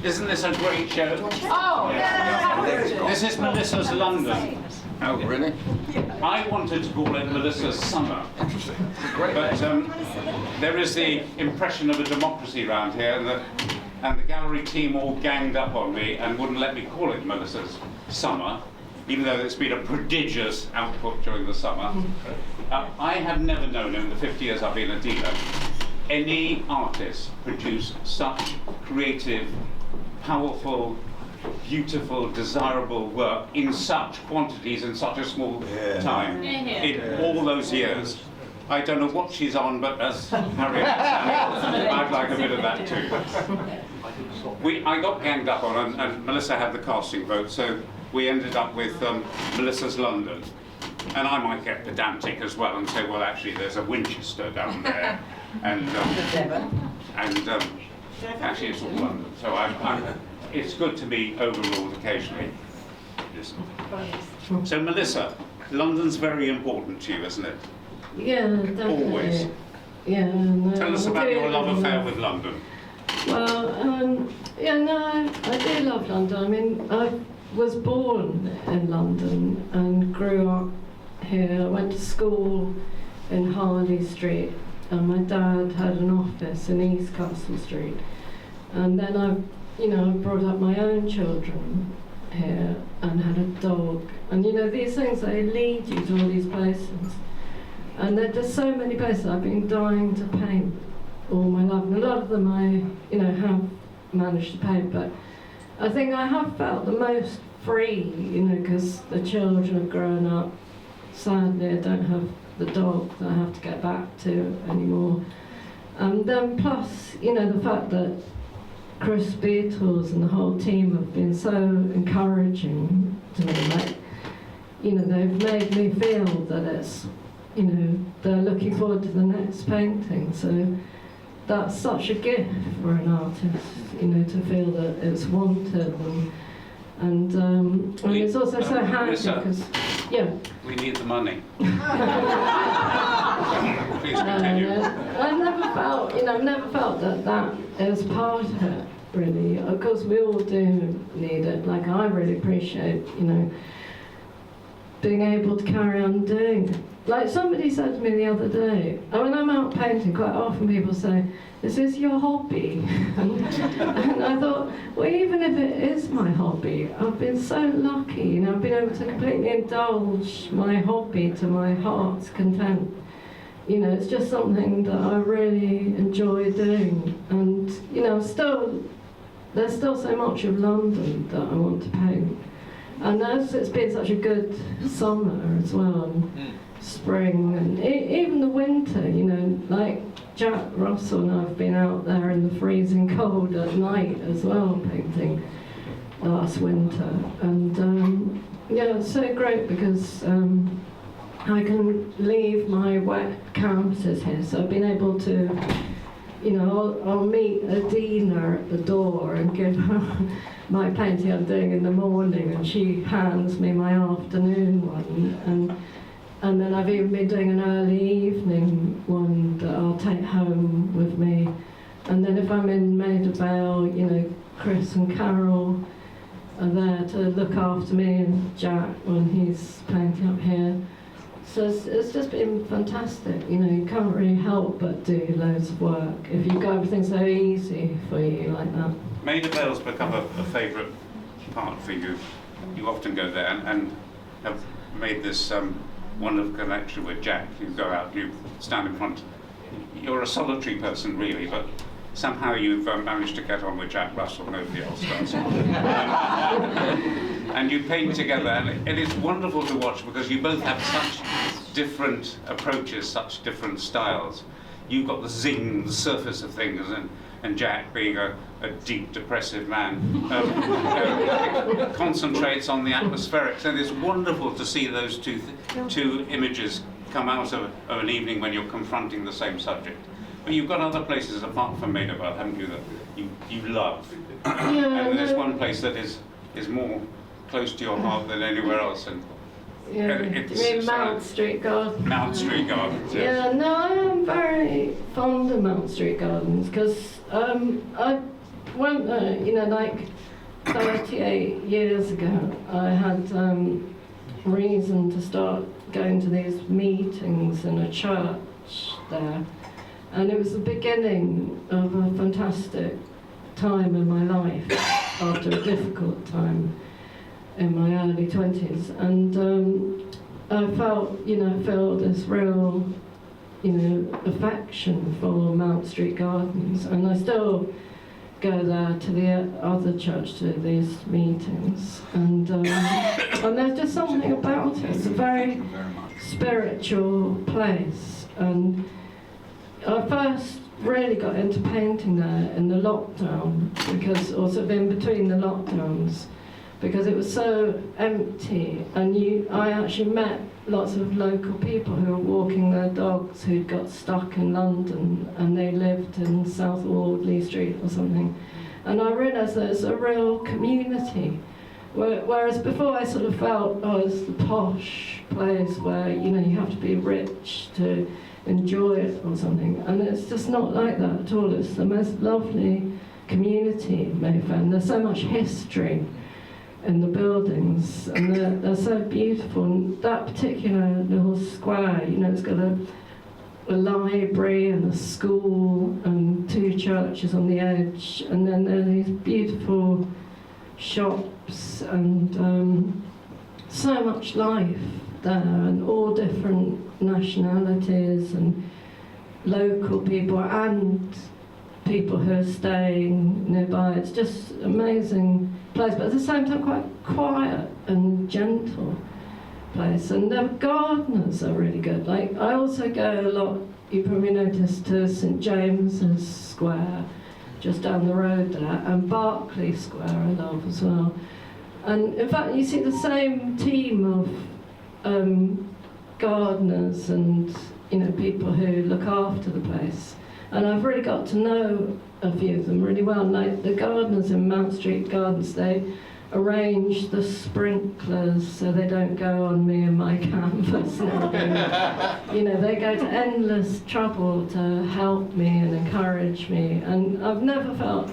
Isn't this a great show? Oh, yeah. This is Melissa's London. Oh, really? I wanted to call it Melissa's Summer. Interesting. Great. But there is the impression of a democracy around here, and the gallery team all ganged up on me and wouldn't let me call it Melissa's Summer, even though it's been a prodigious output during the summer. I have never known in the 50 years I've been a dealer any artist produce such creative, powerful, beautiful, desirable work in such quantities in such a small time in all those years. I don't know what she's on, but as Harriet said, I'd like a bit of that too. I got ganged up on, and Melissa had the casting vote, so we ended up with Melissa's London. And I might get pedantic as well and say, well, actually, there's a Winchester down there, and actually, it's all London. So it's good to be overruled occasionally. So, Melissa, London's very important to you, isn't it? Yeah, definitely. Always. Yeah. No, Tell us about your love affair with London. Well, yeah, no, I do love London. I mean, I was born in London and grew up here. I went to school in Harley Street, and my dad had an office in East Castle Street. And then I brought up my own children here and had a dog. And these things, they lead you to all these places. And there are just so many places I've been dying to paint all my life. And a lot of them I, have managed to paint, but I think I have felt the most free, because the children have grown up. Sadly, I don't have the dog that I have to get back to anymore. And then plus, the fact that Chris Beetles and the whole team have been so encouraging to me. Like, they've made me feel that it's, they're looking forward to the next painting. So that's such a gift for an artist, to feel that it's wanted, and it's also so handy because, we need the money. Please continue. I've never felt that is part of it, really. Of course, we all do need it. Like, I really appreciate, being able to carry on doing it. Like somebody said to me the other day, when I'm out painting, quite often people say, "Is this your hobby?" and I thought, well, even if it is my hobby, I've been so lucky. I've been able to completely indulge my hobby to my heart's content. It's just something that I really enjoy doing. And there's still so much of London that I want to paint. And as it's been such a good summer as well, spring, and even the winter, like Jack Russell and I've been out there in the freezing cold at night as well, painting last winter. And it's so great because I can leave my wet canvases here, so I've been able to, I'll meet Adina at the door and give her my painting I'm doing in the morning, and she hands me my afternoon one, and then I've even been doing an early evening one that I'll take home with me. And then if I'm in Maida Vale, Chris and Carol are there to look after me, and Jack when he's painting up here. So it's just been fantastic. You can't really help but do loads of work if you've got everything so easy for you like that. Maida Vale's become a favourite part for you. You often go there and have made this wonderful connection with Jack. You go out, you stand in front. You're a solitary person, really, but somehow you've managed to get on with Jack Russell. Nobody else does. And you paint together, and it is wonderful to watch because you both have such different approaches, such different styles. You've got the zing, the surface of things, and Jack, being a deep, depressive man, concentrates on the atmospherics. And it's wonderful to see those two images come out of an evening when you're confronting the same subject. But you've got other places apart from Maida Vale, haven't you, that you love? And there's one place that is more close to your heart than anywhere else. And it's Mount Street Gardens. Mount Street Gardens, yes. Yeah, no, I am very fond of Mount Street Gardens because I when, like 38 years ago, I had reason to start going to these meetings in a church there. And it was the beginning of a fantastic time in my life after a difficult time in my early 20s. And I felt, feel this real, affection for Mount Street Gardens. And I still go there to the other church to these meetings. And there's just something about it. It's a very spiritual place. And I first really got into painting there in the lockdown, because also in between the lockdowns, because it was so empty, and I actually met lots of local people who were walking their dogs who'd got stuck in London, and they lived in South Audley Street or something, and I realised that it's a real community. Whereas before I sort of felt, it's the posh place where you have to be rich to enjoy it or something, and it's just not like that at all. It's the most lovely community, Mayfair, and there's so much history in the buildings, and they're so beautiful. And that particular little square, it's got a library and a school and 2 churches on the edge, and then there are these beautiful shops and so much life there, and all different nationalities and local people and people who are staying nearby. It's just an amazing place, but at the same time quite quiet and gentle place. And the gardeners are really good. Like, I also go a lot, you probably noticed, to St James's Square, just down the road there, and Berkeley Square I love as well. And in fact, you see the same team of gardeners and people who look after the place. And I've really got to know a few of them really well. Like the gardeners in Mount Street Gardens, they arrange the sprinklers so they don't go on me and my canvas and everything. They go to endless trouble to help me and encourage me. And I've never felt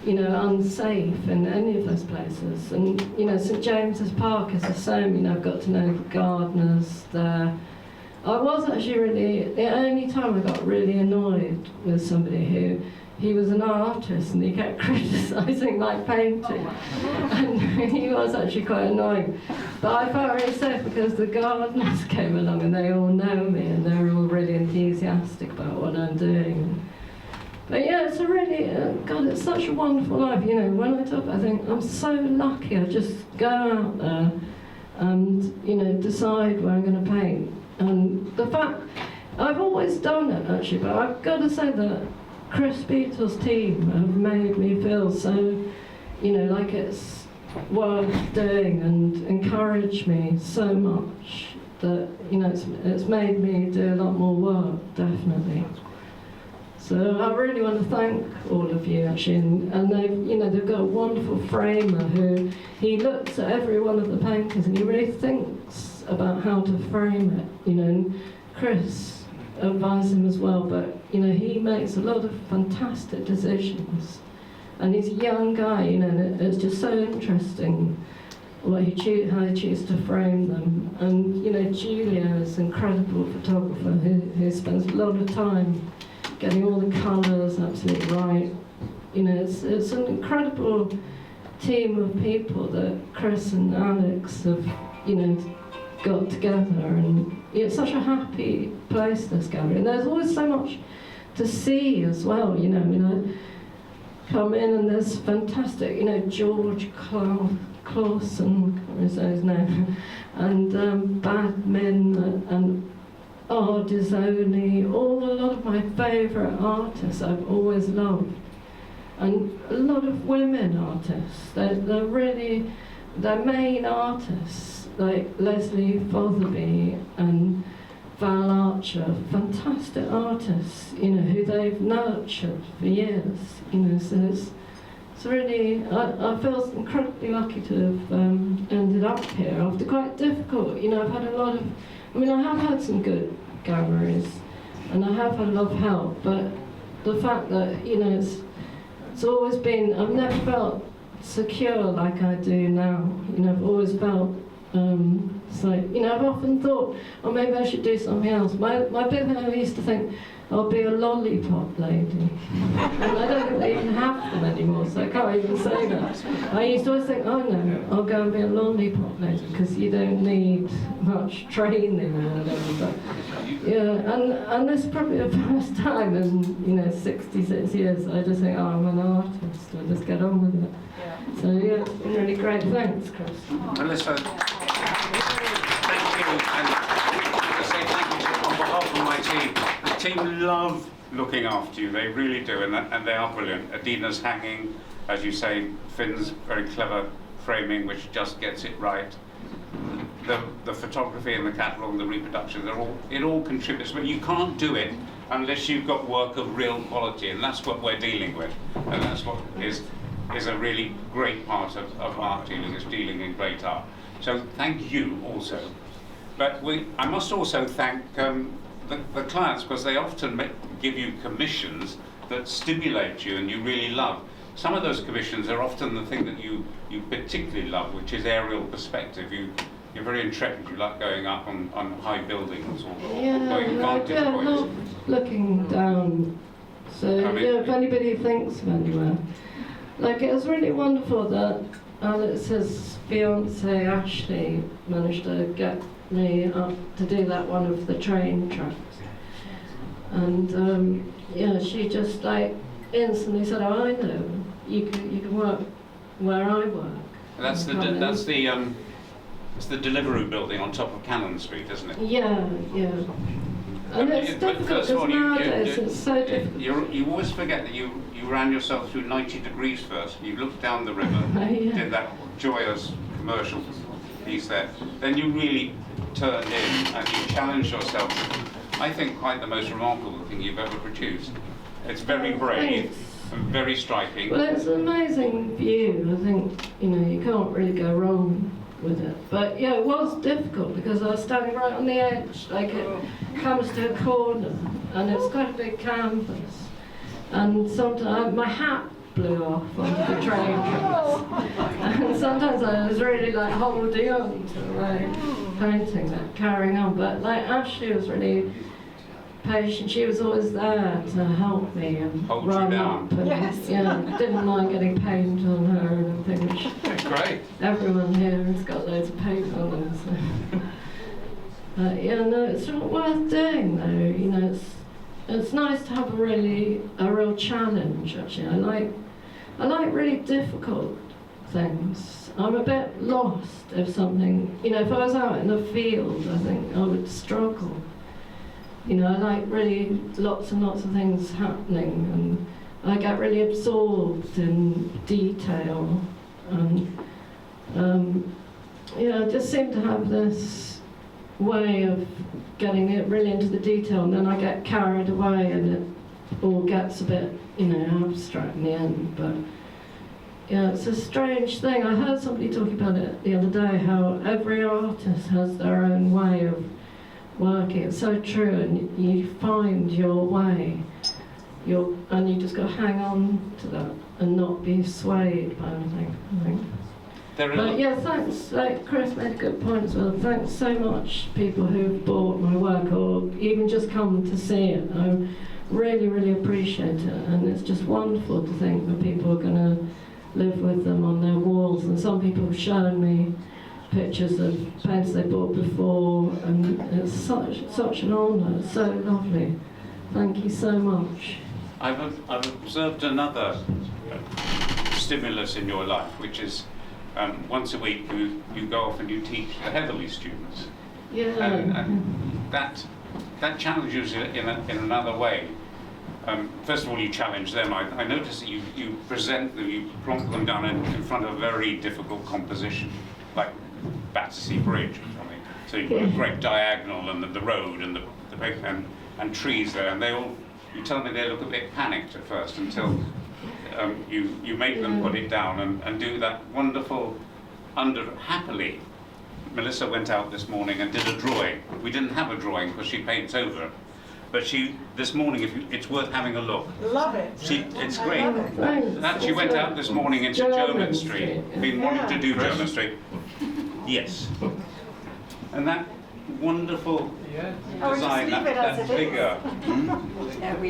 unsafe in any of those places. And St James's Park is the same. I've got to know the gardeners there. I was actually really, the only time I got really annoyed with somebody he was an artist and he kept criticising my painting, and he was actually quite annoying. But I felt really safe because the gardeners came along and they all know me and they're all really enthusiastic about what I'm doing. But yeah, it's a really, God, it's such a wonderful life. When I talk, I think I'm so lucky. I just go out there and, decide where I'm going to paint. And the fact, I've always done it actually, but I've got to say that Chris Beetles' team have made me feel so, like it's worth doing, and encouraged me so much that, it's made me do a lot more work, definitely. So I really want to thank all of you actually, and they've got a wonderful framer who, he looks at every one of the paintings and he really thinks about how to frame it, and Chris advised him as well, but he makes a lot of fantastic decisions, and he's a young guy, and it's just so interesting how he chooses to frame them. And Julia is an incredible photographer who spends a lot of time getting all the colours absolutely right. It's an incredible team of people that Chris and Alex have got together, and it's such a happy place, this gallery, and there's always so much to see as well. I come in and there's fantastic, George Clausen, is his name, and Badmin and Ardizoni, a lot of my favourite artists I've always loved, and a lot of women artists. They're main artists, like Leslie Fotherby and Val Archer, fantastic artists, who they've nurtured for years, so it's really, I feel incredibly lucky to have ended up here after quite difficult, I've had a lot of, I have had some good galleries, and I have had a lot of help, but the fact that, it's it's always been, I've never felt secure like I do now. You know, I've always felt, so, you know, I've often thought, oh, maybe I should do something else. My big I used to think, I'll be a lollipop lady. And I don't think they even have them anymore, so I can't even say that. I used to always think, oh no, I'll go and be a lollipop lady, because you don't need much training or whatever. But, yeah, and this is probably the first time in, you know, 66 years, I just think, oh, I'm an artist, I'll just get on with it. Yeah. So yeah, it's been really great. Thanks, Chris. Melissa, thank you, and I say thank you on behalf of my team. The team love looking after you, they really do, and they are brilliant. Adina's hanging, as you say, Finn's very clever framing, which just gets it right. The photography and the catalogue and the reproduction, it all contributes, but you can't do it unless you've got work of real quality, and that's what we're dealing with, and that's what is a really great part of art dealing, is dealing in great art. So thank you also. But I must also thank the clients, because they often give you commissions that stimulate you and you really love. Some of those commissions are often the thing that you particularly love, which is aerial perspective. You're very intrepid, you like going up on high buildings or going vantage I points. love looking down. So I mean, yeah, if anybody thinks of anywhere. Like, it was really wonderful that Alex's fiance Ashley managed to get me up to do that one of the train tracks. And yeah, she just like instantly said, oh, I know, you can work where I work. And that's the it's the Deliveroo building on top of Cannon Street, isn't it? Yeah, yeah. And it's difficult, because nowadays it's so difficult. You always forget that you ran yourself through 90 degrees first. You looked down the river, Yeah. did that joyous commercial piece there. Then you really turned in and you challenged yourself. I think quite the most remarkable thing you've ever produced. It's very brave and very striking. Well, it's an amazing view. I think, you know, you can't really go wrong with it. But yeah, it was difficult because I was standing right on the edge. Like, it comes to a corner and it's quite a big canvas. And sometimes my hat blew off onto the train tracks. And sometimes I was really like holding on to like painting that, carrying on. But like Ashley was really patient. She was always there to help me and Hold you run down. up. And, yeah, didn't mind getting paint on her and things. Great. Everyone here has got loads of paint on them. So. Yeah, no, it's not worth doing though. You know, it's nice to have a real challenge. Actually, I like really difficult things. I'm a bit lost if something, you know, if I was out in the field, I think I would struggle. You know, I like really lots and lots of things happening, and I get really absorbed in detail. And yeah, I just seem to have this way of getting it really into the detail, and then I get carried away, and it all gets a bit, you know, abstract in the end. But yeah, it's a strange thing. I heard somebody talking about it the other day, how every artist has their own way of working. It's so true, and you find your way, and you just got to hang on to that and not be swayed by anything, I think. But yeah, thanks, like Chris made a good point as well. Thanks so much, people who've bought my work or even just come to see it. I really, really appreciate it, and it's just wonderful to think that people are going to live with them on their walls. And some people have shown me pictures of paintings they bought before, and it's such an honour. It's so lovely. Thank you so much. I've observed another stimulus in your life, which is once a week you go off and you teach the Heatherley students. Yeah. And that challenges you in another way. First of all, you challenge them. I noticed that you present them, you plonk them down in front of a very difficult composition, like Battersea Bridge or something. So you've got a great diagonal and the road and and trees there, and you tell me they look a bit panicked at first until you make them put it down and do that wonderful happily. Melissa went out this morning and did a drawing. We didn't have a drawing because she paints over, But this morning, it's worth having a look. Love it. It's great. I love it. Thanks. She went out this morning into Jermyn Street. Been wanting to do Yeah. Jermyn Street. Yes. And that wonderful Oh, design, just leave it that as it is. figure.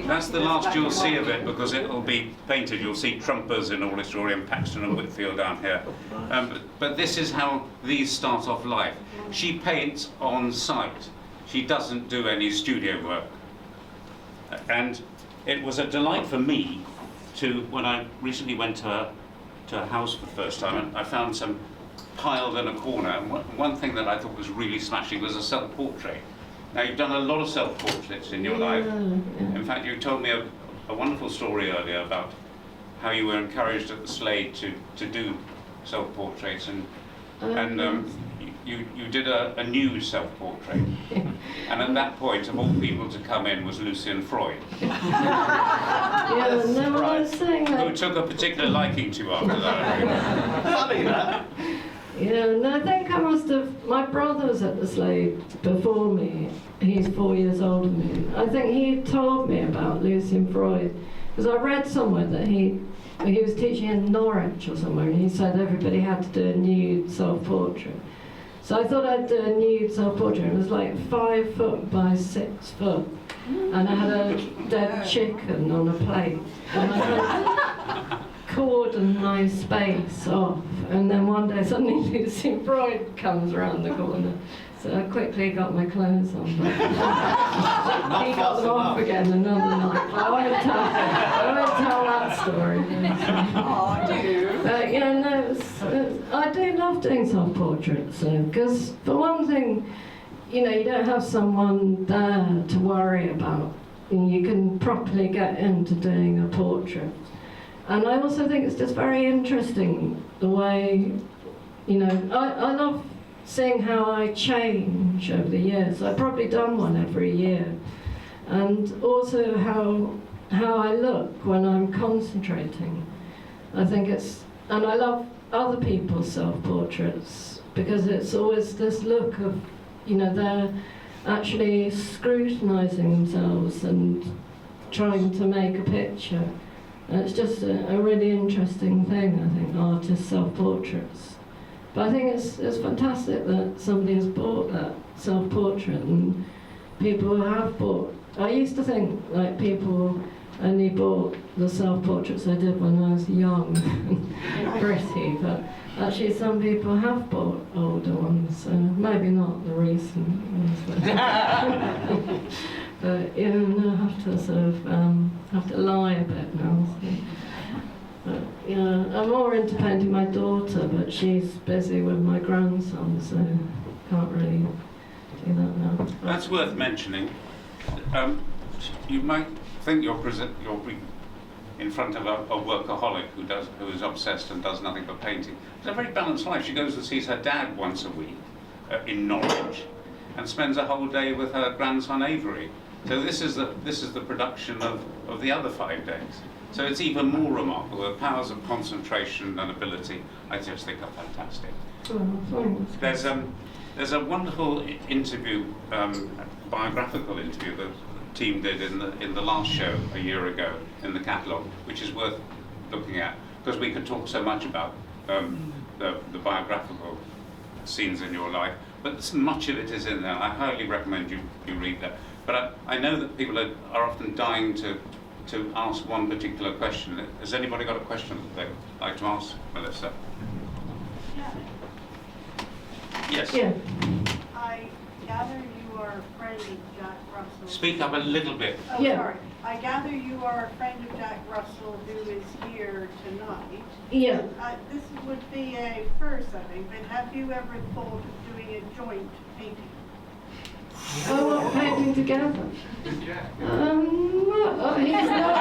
That's the last you'll see of it because it'll be painted. You'll see trumpers in all its glory and Paxton and Whitfield down here. But this is how these start off life. She paints on site. She doesn't do any studio work. And it was a delight for me when I recently went to her house for the first time, and I found some piled in a corner. And one thing that I thought was really smashing was a self-portrait. Now, you've done a lot of self-portraits in your life. In fact, you told me a wonderful story earlier about how you were encouraged at the Slade to do self-portraits, and you did a new self-portrait. And at that point, of all people to come in was Lucian Freud, Yeah, no, I was saying who that. took a particular liking to you after that. Funny that. Yeah, no, I think I must have. My brother was at the Slade before me. He's 4 years older than me. I think he told me about Lucian Freud because I read somewhere that he was teaching in Norwich or somewhere, and he said everybody had to do a nude self-portrait. So I thought I'd do a nude self-portrait. It was like 5 foot by 6 foot, and I had a dead chicken on a plate, and I had cordon my space off, and then one day suddenly Lucian Freud comes around the corner. So I quickly got my clothes on. But he got them off again another night. I won't tell that story. Oh, do. But yeah, no, I do love doing self-portraits because for one thing, you don't have someone there to worry about. You can properly get into doing a portrait. And I also think it's just very interesting the way, I love seeing how I change over the years. I've probably done one every year. And also how I look when I'm concentrating. I think and I love other people's self-portraits because it's always this look of, they're actually scrutinizing themselves and trying to make a picture. And it's just a really interesting thing, I think, artists' self-portraits. But I think it's fantastic that somebody has bought that self-portrait and people have bought. I used to think like people only bought the self-portraits I did when I was young and pretty, but actually some people have bought older ones, so maybe not the recent ones. But I have to sort of have to lie a bit now. So. But, I'm more into painting my daughter, but she's busy with my grandson, so can't really do that now. That's worth mentioning. You might think you're in front of a workaholic who is obsessed and does nothing but painting. It's a very balanced life. She goes and sees her dad once a week in Norwich, and spends a whole day with her grandson Avery. So this is the production of the other 5 days. So it's even more remarkable. The powers of concentration and ability, I just think, are fantastic. Oh, thanks. There's a wonderful interview, biographical interview that the team did in the last show a year ago in the catalogue, which is worth looking at because we could talk so much about the biographical scenes in your life, but much of it is in there. I highly recommend you read that. But I know that people are often dying to ask one particular question. Has anybody got a question that they'd like to ask Melissa? Yeah. Yes. Yeah. I gather you are a friend of Jack Russell. Speak up a little bit. Oh, Yeah. sorry. I gather you are a friend of Jack Russell who is here tonight. Yeah. This would be a first, I think, but have you ever thought of doing a joint painting? Oh, what, painting together? Well, he's not.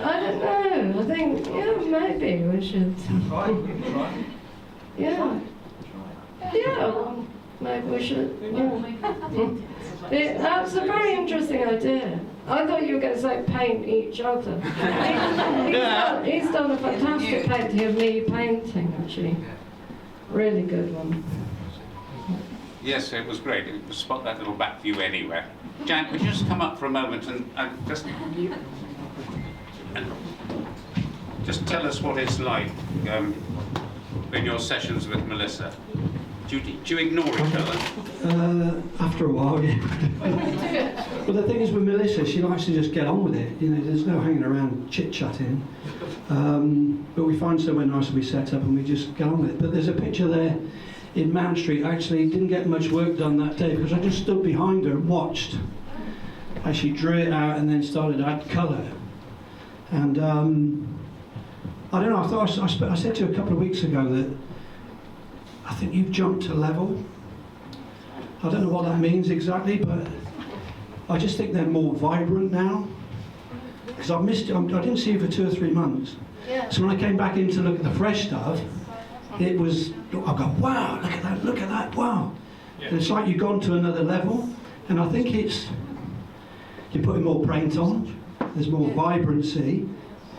I don't know. I think, maybe we should. Yeah. Yeah, well, maybe we should. Yeah. That's a very interesting idea. I thought you were going to say paint each other. He's done a fantastic painting of me painting, actually. Really good one. Yes, it was great. It was spot that little back view anywhere. Jan, could you just come up for a moment and just tell us what it's like in your sessions with Melissa? Do you ignore each other? After a while, yeah. But the thing is with Melissa, she likes to just get on with it. You know, there's no hanging around chit-chatting. But we find somewhere nice to be set up and we just get on with it. But there's a picture there in Mount Street. Actually, didn't get much work done that day because I just stood behind her and watched as she drew it out and then started to add colour. And I don't know, I said to her a couple of weeks ago that I think you've jumped a level. I don't know what that means exactly, but I just think they're more vibrant now. Because I've missed it, I didn't see you for 2 or 3 months. Yeah. So when I came back in to look at the fresh stuff, it was, I go, wow, look at that, wow. Yeah. And it's like you've gone to another level, and I think it's, you're putting more paint on, there's more vibrancy,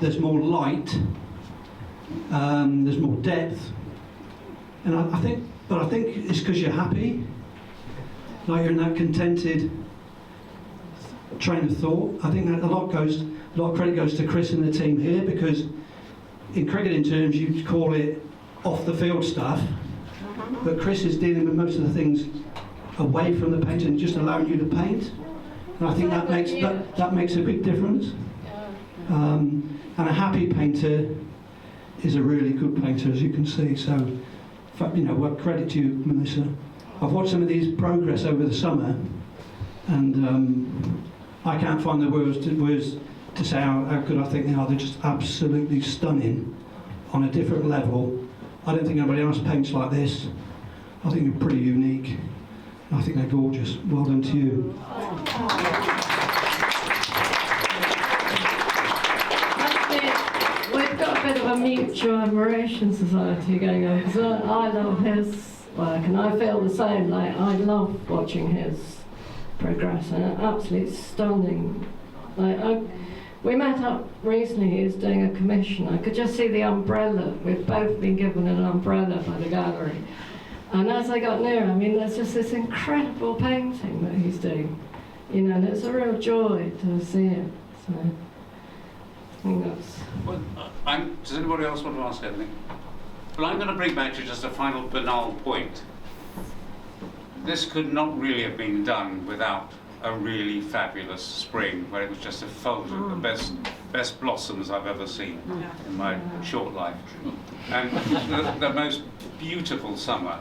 there's more light, there's more depth. And I think it's because you're happy, like you're in that contented train of thought. I think that a lot of credit goes to Chris and the team here, because in cricketing terms you'd call it off the field stuff, but Chris is dealing with most of the things away from the paint and just allowing you to paint. And I think that makes a big difference. And a happy painter is a really good painter, as you can see. So, you know, well, credit to you, Melissa. I've watched some of these progress over the summer, and I can't find the words to say how good I think they are. They're just absolutely stunning on a different level. I don't think anybody else paints like this. I think you're pretty unique. I think they're gorgeous. Well done to you. We've got a bit of a mutual admiration society going on, because I love his work and I feel the same. Like, I love watching his progress, and absolutely stunning. Like, we met up recently, he was doing a commission. I could just see the umbrella. We've both been given an umbrella by the gallery. And as I got nearer, I mean, there's just this incredible painting that he's doing. You know, and it's a real joy to see it. So I think that's... Well, does anybody else want to ask anything? Well, I'm going to bring back to just a final banal point. This could not really have been done without a really fabulous spring, where it was just effulgent, the best blossoms I've ever seen in my short life. And the most beautiful summer.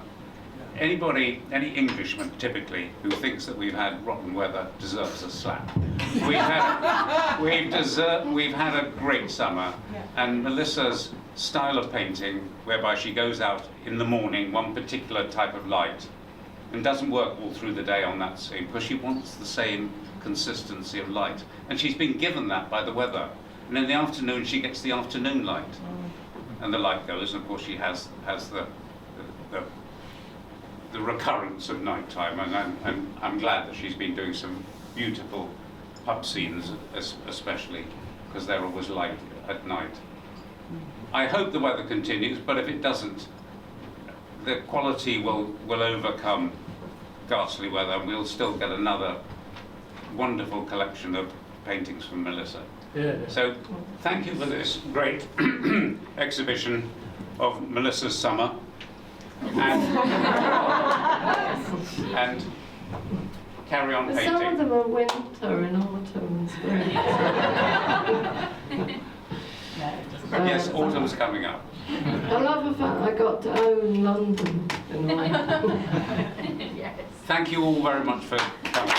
Anybody, any Englishman typically, who thinks that we've had rotten weather deserves a slap. We've had a great summer, and Melissa's style of painting, whereby she goes out in the morning, one particular type of light, and doesn't work all through the day on that scene, because she wants the same consistency of light. And she's been given that by the weather. And in the afternoon, she gets the afternoon light. And the light goes, and of course she has the recurrence of nighttime. And I'm glad that she's been doing some beautiful pub scenes, especially, because they're always light at night. I hope the weather continues, but if it doesn't, the quality will overcome ghastly weather, and we'll still get another wonderful collection of paintings from Melissa. Yeah. So thank you for this great exhibition of Melissa's summer, and carry on painting. Some of them are winter and autumn and spring. Yes, autumn's coming up. I love the fact I got to own London in a way. Thank you all very much for coming.